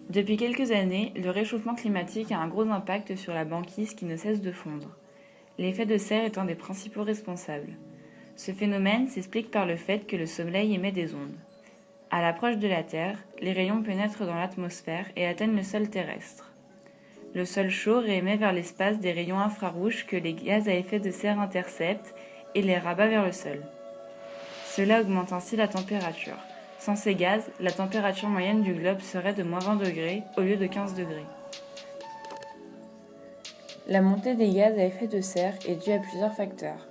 Depuis quelques années, le réchauffement climatique a un gros impact sur la banquise qui ne cesse de fondre. L'effet de serre est un des principaux responsables. Ce phénomène s'explique par le fait que le Soleil émet des ondes. À l'approche de la Terre, les rayons pénètrent dans l'atmosphère et atteignent le sol terrestre. Le sol chaud réémet vers l'espace des rayons infrarouges que les gaz à effet de serre interceptent et les rabat vers le sol. Cela augmente ainsi la température. Sans ces gaz, la température moyenne du globe serait de moins 20 degrés au lieu de 15 degrés. La montée des gaz à effet de serre est due à plusieurs facteurs.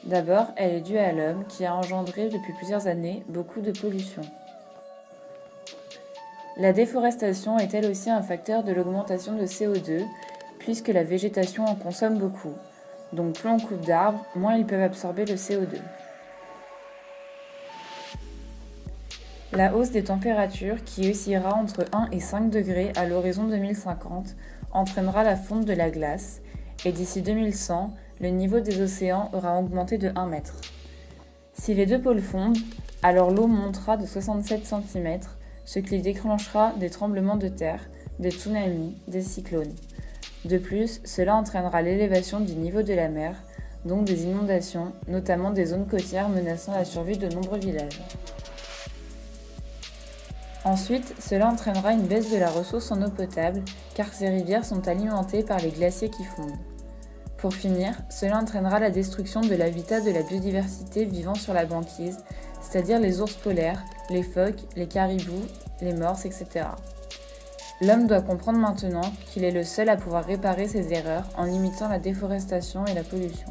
D'abord, elle est due à l'homme qui a engendré depuis plusieurs années beaucoup de pollution. La déforestation est elle aussi un facteur de l'augmentation de CO2 puisque la végétation en consomme beaucoup. Donc plus on coupe d'arbres, moins ils peuvent absorber le CO2. La hausse des températures, qui oscillera entre 1 et 5 degrés à l'horizon 2050, entraînera la fonte de la glace, et d'ici 2100, le niveau des océans aura augmenté de 1 mètre. Si les deux pôles fondent, alors l'eau montera de 67 cm, ce qui déclenchera des tremblements de terre, des tsunamis, des cyclones. De plus, cela entraînera l'élévation du niveau de la mer, donc des inondations, notamment des zones côtières menaçant la survie de nombreux villages. Ensuite, cela entraînera une baisse de la ressource en eau potable, car ces rivières sont alimentées par les glaciers qui fondent. Pour finir, cela entraînera la destruction de l'habitat de la biodiversité vivant sur la banquise, c'est-à-dire les ours polaires, les phoques, les caribous, les morses, etc. L'homme doit comprendre maintenant qu'il est le seul à pouvoir réparer ses erreurs en limitant la déforestation et la pollution.